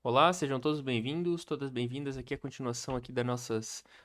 Olá, sejam todos bem-vindos, todas bem-vindas. Aqui é a continuação aqui das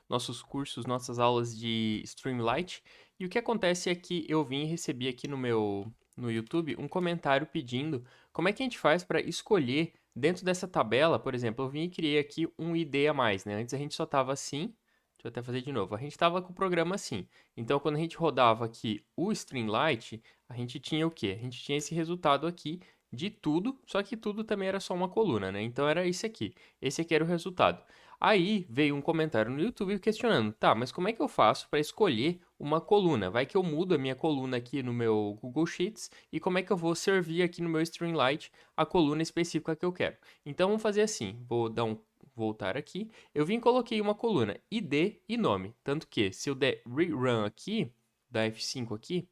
nossos cursos, nossas aulas de Streamlight. E o que acontece é que eu vim e recebi aqui no YouTube um comentário pedindo como é que a gente faz para escolher dentro dessa tabela, por exemplo, eu vim e criei aqui um ID a mais, né? Antes a gente só tava assim, deixa eu até fazer de novo. A gente tava com o programa assim. Então, quando a gente rodava aqui o Streamlight, a gente tinha o quê? A gente tinha esse resultado aqui de tudo, só que tudo também era só uma coluna, né? Então era esse aqui. Esse aqui era o resultado. Aí veio um comentário no YouTube questionando, tá, mas como é que eu faço para escolher uma coluna? Vai que eu mudo a minha coluna aqui no meu Google Sheets e como é que eu vou servir aqui no meu Streamlight a coluna específica que eu quero? Então vamos fazer assim, vou dar um voltar aqui. Eu vim e coloquei uma coluna ID e nome, tanto que se eu der rerun aqui, da F5 aqui,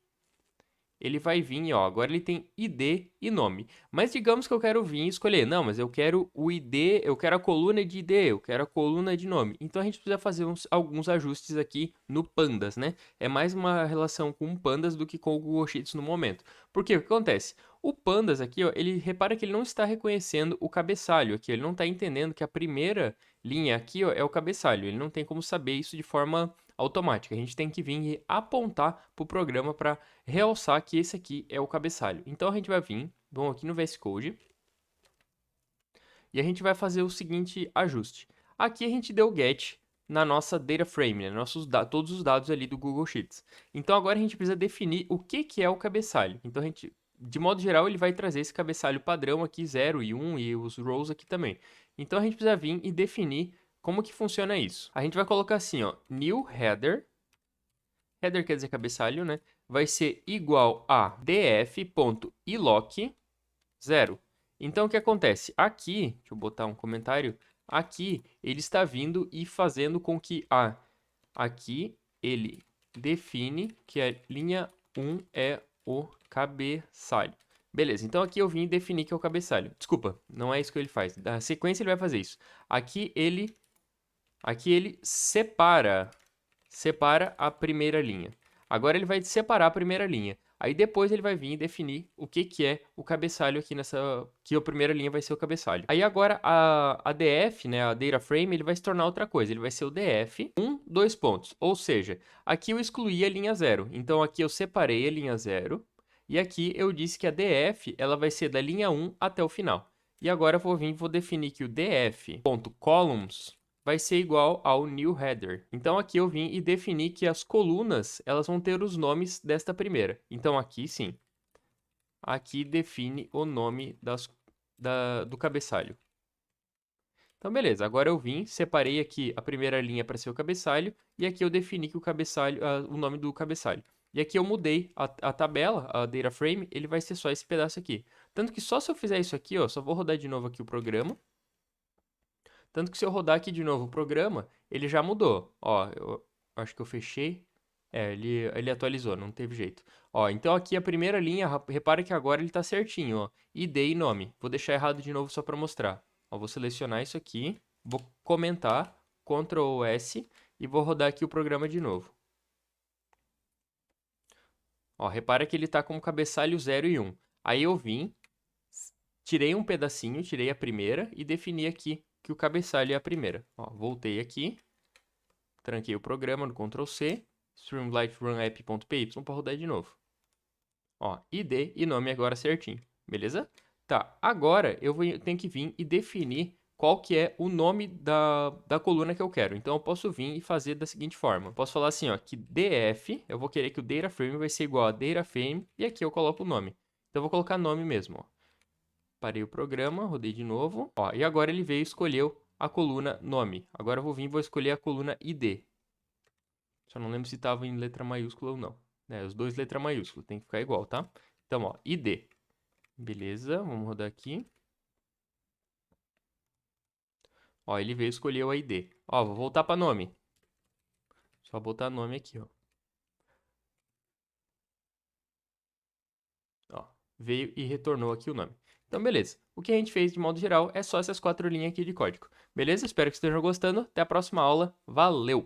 ele vai vir, ó, agora ele tem ID e nome. Mas digamos que eu quero vir e escolher, não, mas eu quero o ID, eu quero a coluna de ID, eu quero a coluna de nome. Então a gente precisa fazer alguns ajustes aqui no Pandas, né? É mais uma relação com o Pandas do que com o Google Sheets no momento. Porque o que acontece? O Pandas aqui, ó, ele repara que ele não está reconhecendo o cabeçalho aqui, ele não está entendendo que a primeira linha aqui, ó, é o cabeçalho. Ele não tem como saber isso de forma automática. A gente tem que vir e apontar para o programa para realçar que esse aqui é o cabeçalho. Então a gente vai vir, vamos aqui no VS Code, e a gente vai fazer o seguinte ajuste. Aqui a gente deu get na nossa data frame, né? Todos os dados ali do Google Sheets. Então agora a gente precisa definir o que é o cabeçalho. Então a gente, de modo geral, ele vai trazer esse cabeçalho padrão aqui, 0 e 1 e os rows aqui também. Então a gente precisa vir e definir como que funciona isso. A gente vai colocar assim, ó, new header. Header quer dizer cabeçalho, né? Vai ser igual a df.iloc 0. Então, o que acontece? Aqui, deixa eu botar um comentário. Aqui, ele está vindo e fazendo com que aqui ele define que a linha 1 é o cabeçalho. Beleza, então aqui eu vim definir que é o cabeçalho. Desculpa, não é isso que ele faz. Da sequência ele vai fazer isso. Aqui ele separa a primeira linha. Agora ele vai separar a primeira linha. Aí depois ele vai vir e definir o que é o cabeçalho aqui nessa... que a primeira linha vai ser o cabeçalho. Aí agora a DF, né, a Data Frame, ele vai se tornar outra coisa. Ele vai ser o DF, 2 pontos. Ou seja, aqui eu excluí a linha 0. Então aqui eu separei a linha 0. E aqui eu disse que a DF, ela vai ser da linha 1 até o final. E agora eu vou vir e vou definir que o df.columns vai ser igual ao new header. Então aqui eu vim e defini que as colunas, elas vão ter os nomes desta primeira. Então aqui sim, aqui define o nome do cabeçalho. Então beleza, agora eu vim, separei aqui a primeira linha para ser o cabeçalho e aqui eu defini que o nome do cabeçalho. E aqui eu mudei a tabela, a data frame, ele vai ser só esse pedaço aqui. Tanto que só se eu fizer isso aqui, ó, só vou rodar de novo aqui o programa. Tanto que se eu rodar aqui de novo o programa, ele já mudou. Ó, eu acho que eu fechei. É, ele atualizou, não teve jeito. Ó, então aqui a primeira linha, repara que agora ele tá certinho, ó. ID e nome. Vou deixar errado de novo só para mostrar. Ó, vou selecionar isso aqui, vou comentar, Ctrl S e vou rodar aqui o programa de novo. Ó, repara que ele tá com o cabeçalho 0 e 1. Aí eu vim, tirei um pedacinho, tirei a primeira e defini aqui que o cabeçalho é a primeira. Ó, voltei aqui, tranquei o programa no Ctrl C, Streamlight Run App.py para rodar de novo. Ó, ID e nome agora certinho, beleza? Tá, agora eu tenho que vir e definir qual que é o nome da coluna que eu quero. Então eu posso vir e fazer da seguinte forma. Eu posso falar assim, ó, que df, eu vou querer que o data frame vai ser igual a data frame e aqui eu coloco o nome. Então eu vou colocar nome mesmo, ó. Parei o programa, rodei de novo. Ó, e agora ele veio e escolheu a coluna nome. Agora eu vou vir e vou escolher a coluna ID. Só não lembro se estava em letra maiúscula ou não. É, os dois letra maiúscula, tem que ficar igual, tá? Então, ó, ID. Beleza, vamos rodar aqui. Ó, ele veio e escolheu a ID. Ó, vou voltar para nome. Só botar nome aqui, ó. Ó, veio e retornou aqui o nome. Então, beleza. O que a gente fez de modo geral é só essas 4 linhas aqui de código. Beleza? Espero que estejam gostando. Até a próxima aula. Valeu!